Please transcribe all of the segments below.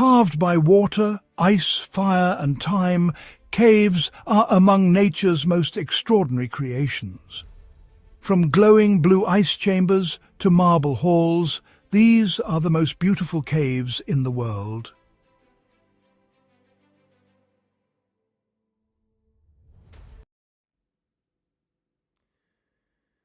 Carved by water, ice, fire and time, caves are among nature's most extraordinary creations. From glowing blue ice chambers to marble halls, these are the most beautiful caves in the world.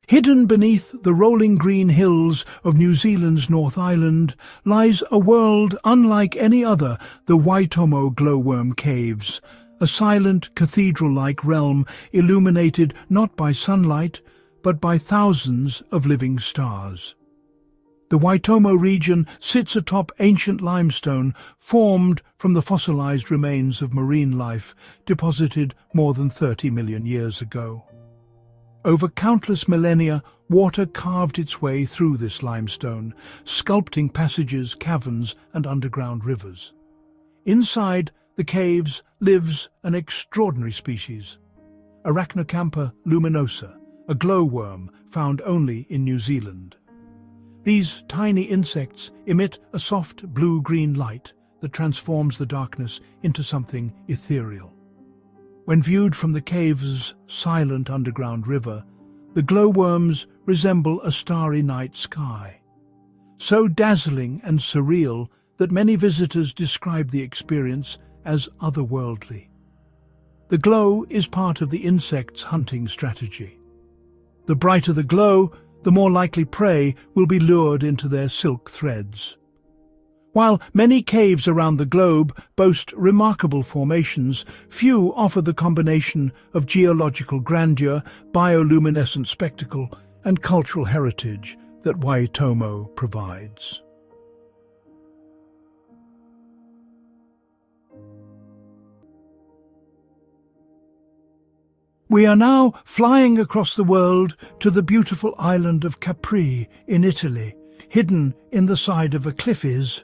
Hidden beneath the rolling green hills of New Zealand's North Island lies a world unlike any other, the Waitomo Glowworm Caves, a silent cathedral-like realm illuminated not by sunlight, but by thousands of living stars. The Waitomo region sits atop ancient limestone formed from the fossilized remains of marine life deposited more than 30 million years ago. Over countless millennia, water carved its way through this limestone, sculpting passages, caverns and underground rivers. Inside the caves lives an extraordinary species, Arachnocampa luminosa, a glowworm found only in New Zealand. These tiny insects emit a soft blue-green light that transforms the darkness into something ethereal. When viewed from the cave's silent underground river, the glowworms resemble a starry night sky, so dazzling and surreal that many visitors describe the experience as otherworldly. The glow is part of the insect's hunting strategy. The brighter the glow, the more likely prey will be lured into their silk threads. While many caves around the globe boast remarkable formations, few offer the combination of geological grandeur, bioluminescent spectacle, and cultural heritage that Waitomo provides. We are now flying across the world to the beautiful island of Capri in Italy. Hidden in the side of a cliff is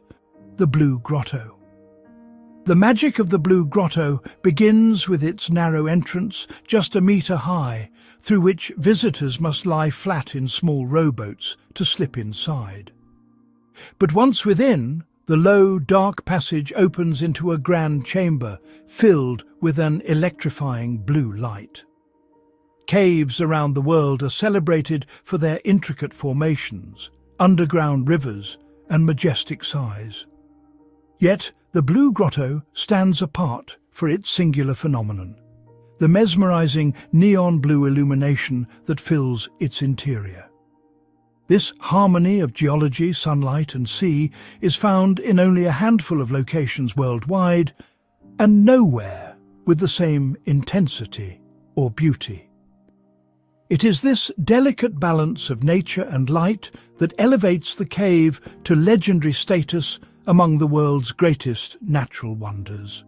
the Blue Grotto. The magic of the Blue Grotto begins with its narrow entrance, just a metre high, through which visitors must lie flat in small rowboats to slip inside. But once within, the low, dark passage opens into a grand chamber filled with an electrifying blue light. Caves around the world are celebrated for their intricate formations, underground rivers, and majestic size. Yet the Blue Grotto stands apart for its singular phenomenon, the mesmerizing neon blue illumination that fills its interior. This harmony of geology, sunlight and sea is found in only a handful of locations worldwide, and nowhere with the same intensity or beauty. It is this delicate balance of nature and light that elevates the cave to legendary status among the world's greatest natural wonders.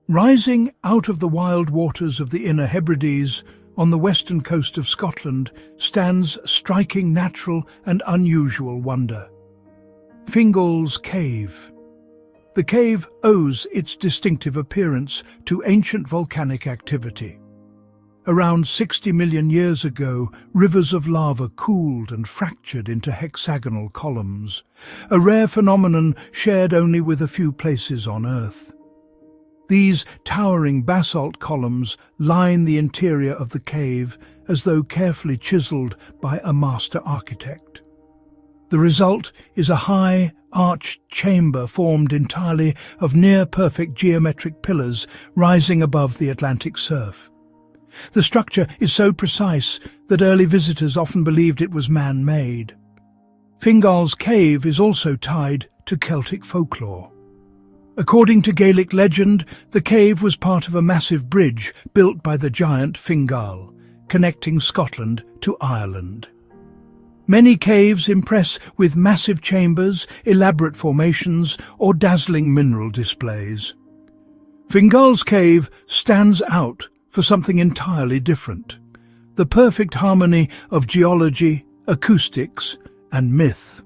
Rising out of the wild waters of the Inner Hebrides on the western coast of Scotland stands striking natural and unusual wonder. Fingal's Cave. The cave owes its distinctive appearance to ancient volcanic activity. Around 60 million years ago, rivers of lava cooled and fractured into hexagonal columns, a rare phenomenon shared only with a few places on Earth. These towering basalt columns line the interior of the cave as though carefully chiseled by a master architect. The result is a high, arched chamber formed entirely of near-perfect geometric pillars rising above the Atlantic surf. The structure is so precise that early visitors often believed it was man-made. Fingal's Cave is also tied to Celtic folklore. According to Gaelic legend, the cave was part of a massive bridge built by the giant Fingal, connecting Scotland to Ireland. Many caves impress with massive chambers, elaborate formations, or dazzling mineral displays. Fingal's Cave stands out for something entirely different: the perfect harmony of geology, acoustics, and myth.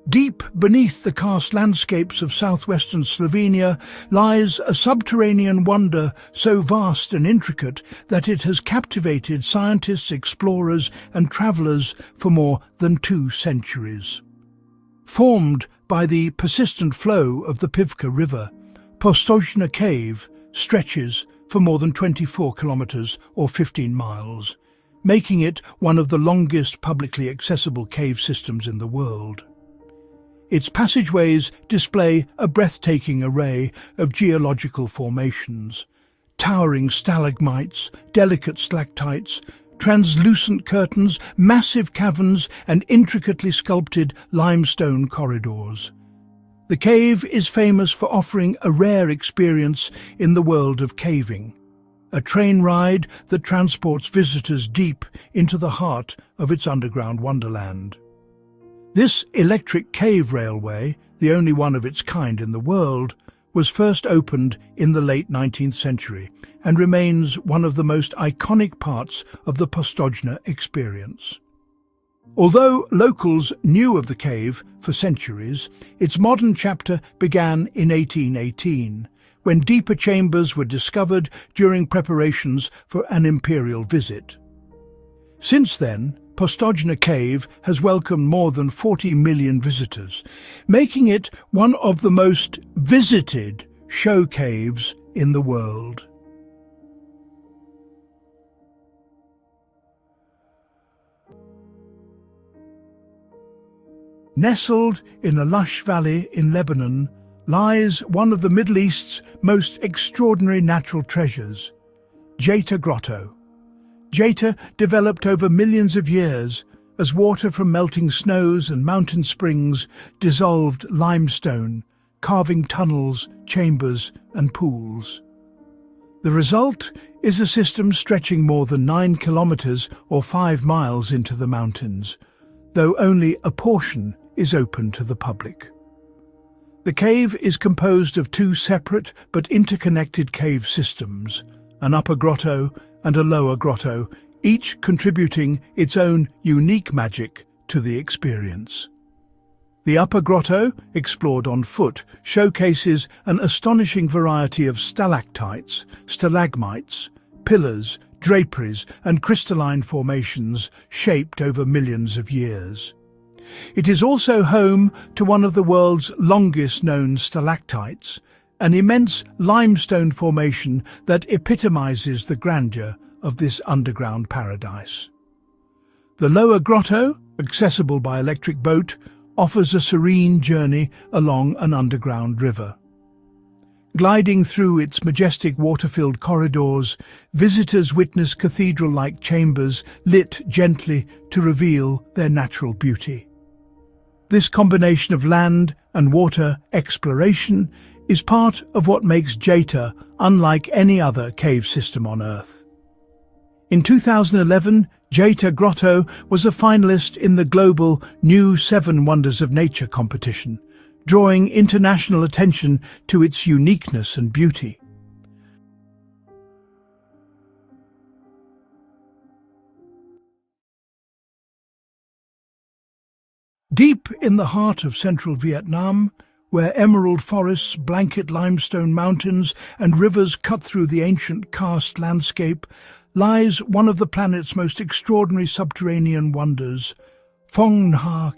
Deep beneath the karst landscapes of southwestern Slovenia lies a subterranean wonder so vast and intricate that it has captivated scientists, explorers and travellers for more than 2 centuries. Formed by the persistent flow of the Pivka River, Postojna Cave stretches for more than 24 kilometres or 15 miles, making it one of the longest publicly accessible cave systems in the world. Its passageways display a breathtaking array of geological formations: towering stalagmites, delicate stalactites, translucent curtains, massive caverns and intricately sculpted limestone corridors. The cave is famous for offering a rare experience in the world of caving, a train ride that transports visitors deep into the heart of its underground wonderland. This electric cave railway, the only one of its kind in the world, was first opened in the late 19th century and remains one of the most iconic parts of the Postojna experience. Although locals knew of the cave for centuries, its modern chapter began in 1818, when deeper chambers were discovered during preparations for an imperial visit. Since then, Postojna Cave has welcomed more than 40 million visitors, making it one of the most visited show caves in the world. Nestled in a lush valley in Lebanon lies one of the Middle East's most extraordinary natural treasures, Jeita Grotto. Jeita developed over millions of years as water from melting snows and mountain springs dissolved limestone, carving tunnels, chambers and pools. The result is a system stretching more than 9 kilometers or 5 miles into the mountains, though only a portion is open to the public. The cave is composed of 2 separate but interconnected cave systems, an upper grotto and a lower grotto, each contributing its own unique magic to the experience. The upper grotto, explored on foot, showcases an astonishing variety of stalactites, stalagmites, pillars, draperies and crystalline formations shaped over millions of years. It is also home to one of the world's longest-known stalactites, an immense limestone formation that epitomizes the grandeur of this underground paradise. The lower grotto, accessible by electric boat, offers a serene journey along an underground river. Gliding through its majestic water-filled corridors, visitors witness cathedral-like chambers lit gently to reveal their natural beauty. This combination of land and water exploration is part of what makes Jeita unlike any other cave system on Earth. In 2011, Jeita Grotto was a finalist in the global New 7 Wonders of Nature competition, drawing international attention to its uniqueness and beauty. Deep in the heart of central Vietnam, where emerald forests blanket limestone mountains and rivers cut through the ancient karst landscape, lies one of the planet's most extraordinary subterranean wonders, Phong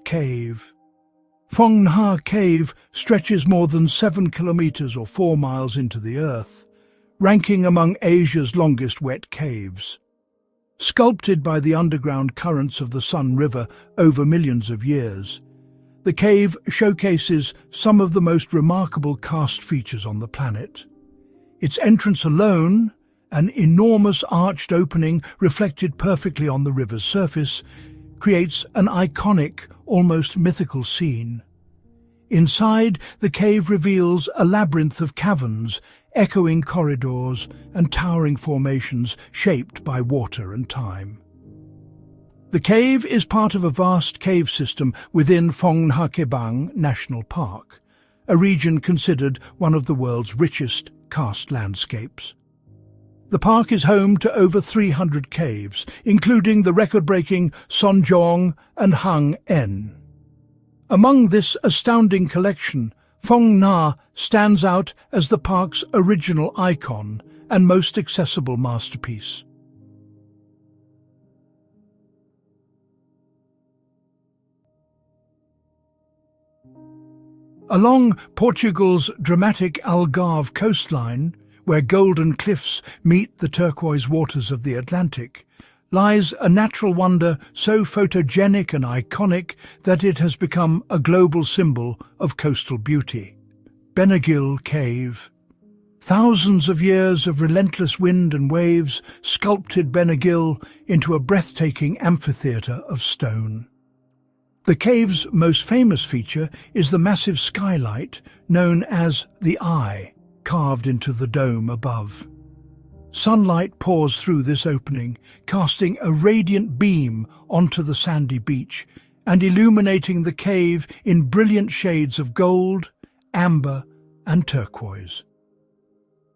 Cave. Phong Cave stretches more than 7 kilometers or 4 miles into the earth, ranking among Asia's longest wet caves. Sculpted by the underground currents of the Sun River over millions of years, the cave showcases some of the most remarkable karst features on the planet. Its entrance alone, an enormous arched opening reflected perfectly on the river's surface, creates an iconic, almost mythical scene. Inside, the cave reveals a labyrinth of caverns, echoing corridors and towering formations shaped by water and time. The cave is part of a vast cave system within Phong National Park, a region considered one of the world's richest karst landscapes. The park is home to over 300 caves, including the record-breaking Sonjong and Hang En. Among this astounding collection, Phong stands out as the park's original icon and most accessible masterpiece. Along Portugal's dramatic Algarve coastline, where golden cliffs meet the turquoise waters of the Atlantic, lies a natural wonder so photogenic and iconic that it has become a global symbol of coastal beauty. Benagil Cave. Thousands of years of relentless wind and waves sculpted Benagil into a breathtaking amphitheatre of stone. The cave's most famous feature is the massive skylight known as the Eye, carved into the dome above. Sunlight pours through this opening, casting a radiant beam onto the sandy beach and illuminating the cave in brilliant shades of gold, amber, and turquoise.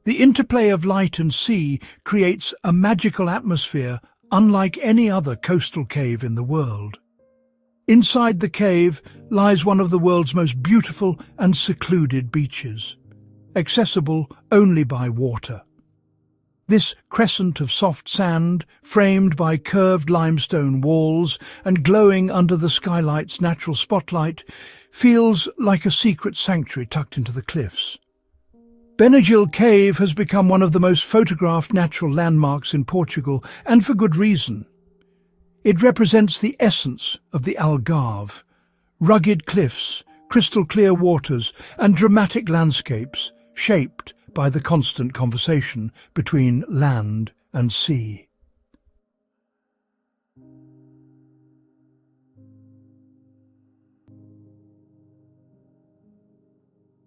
The interplay of light and sea creates a magical atmosphere unlike any other coastal cave in the world. Inside the cave lies one of the world's most beautiful and secluded beaches, accessible only by water. This crescent of soft sand, framed by curved limestone walls and glowing under the skylight's natural spotlight, feels like a secret sanctuary tucked into the cliffs. Benagil Cave has become one of the most photographed natural landmarks in Portugal, and for good reason. It represents the essence of the Algarve: rugged cliffs, crystal-clear waters, and dramatic landscapes shaped by the constant conversation between land and sea.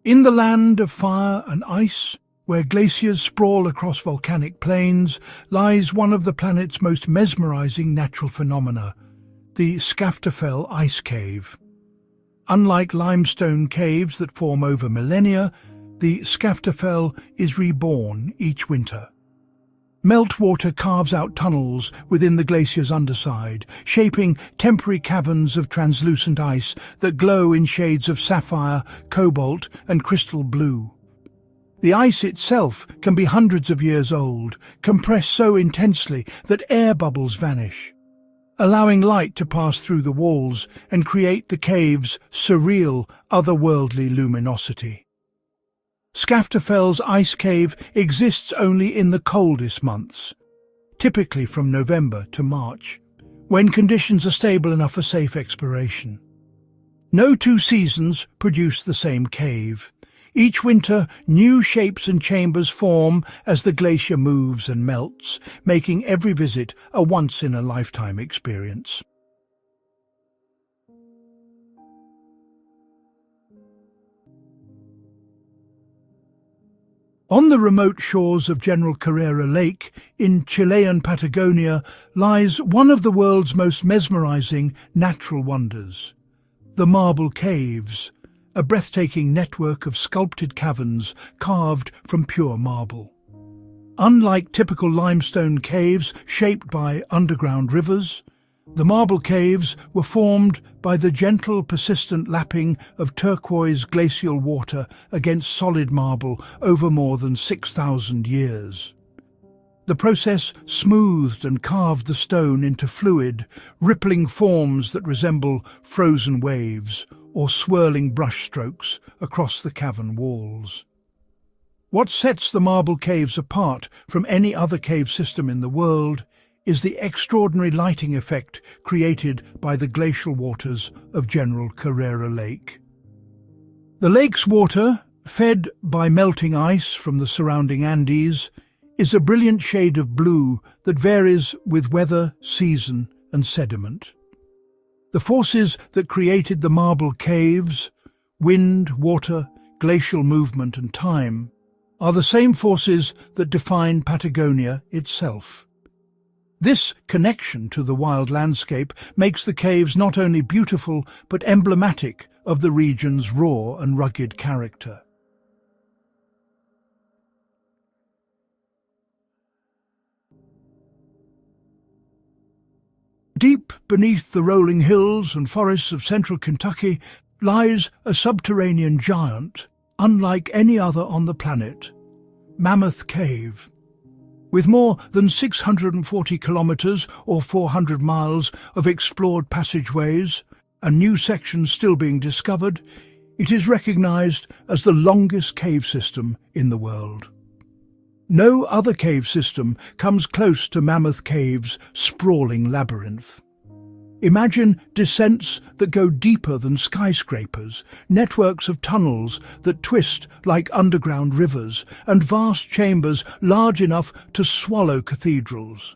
In the land of fire and ice, where glaciers sprawl across volcanic plains, lies one of the planet's most mesmerizing natural phenomena, the Skaftafell ice cave. Unlike limestone caves that form over millennia, the Skaftafell is reborn each winter. Meltwater carves out tunnels within the glacier's underside, shaping temporary caverns of translucent ice that glow in shades of sapphire, cobalt, and crystal blue. The ice itself can be hundreds of years old, compressed so intensely that air bubbles vanish, allowing light to pass through the walls and create the cave's surreal, otherworldly luminosity. Skaftafell's ice cave exists only in the coldest months, typically from November to March, when conditions are stable enough for safe exploration. No two seasons produce the same cave. Each winter, new shapes and chambers form as the glacier moves and melts, making every visit a once-in-a-lifetime experience. On the remote shores of General Carrera Lake in Chilean Patagonia lies one of the world's most mesmerizing natural wonders, the Marble Caves, a breathtaking network of sculpted caverns carved from pure marble. Unlike typical limestone caves shaped by underground rivers, the marble caves were formed by the gentle, persistent lapping of turquoise glacial water against solid marble over more than 6,000 years. The process smoothed and carved the stone into fluid, rippling forms that resemble frozen waves or swirling brushstrokes across the cavern walls. What sets the marble caves apart from any other cave system in the world is the extraordinary lighting effect created by the glacial waters of General Carrera Lake. The lake's water, fed by melting ice from the surrounding Andes, is a brilliant shade of blue that varies with weather, season, and sediment. The forces that created the marble caves, wind, water, glacial movement, and time, are the same forces that define Patagonia itself. This connection to the wild landscape makes the caves not only beautiful but emblematic of the region's raw and rugged character. Deep beneath the rolling hills and forests of central Kentucky lies a subterranean giant, unlike any other on the planet, Mammoth Cave. With more than 640 kilometers or 400 miles of explored passageways and new sections still being discovered, it is recognized as the longest cave system in the world. No other cave system comes close to Mammoth Cave's sprawling labyrinth. Imagine descents that go deeper than skyscrapers, networks of tunnels that twist like underground rivers, and vast chambers large enough to swallow cathedrals.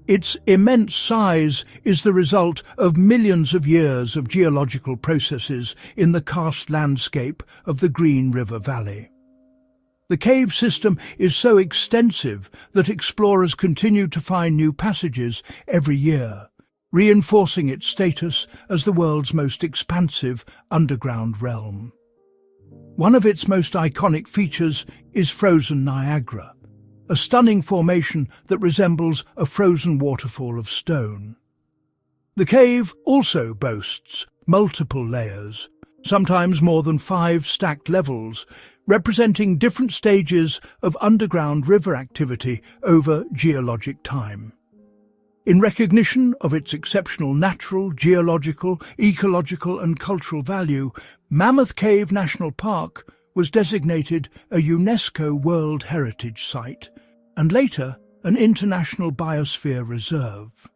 Its immense size is the result of millions of years of geological processes in the karst landscape of the Green River Valley. The cave system is so extensive that explorers continue to find new passages every year, reinforcing its status as the world's most expansive underground realm. One of its most iconic features is frozen Niagara, a stunning formation that resembles a frozen waterfall of stone. The cave also boasts multiple layers, sometimes more than 5 stacked levels, representing different stages of underground river activity over geologic time. In recognition of its exceptional natural, geological, ecological and cultural value, Mammoth Cave National Park was designated a UNESCO World Heritage Site and later an International Biosphere Reserve.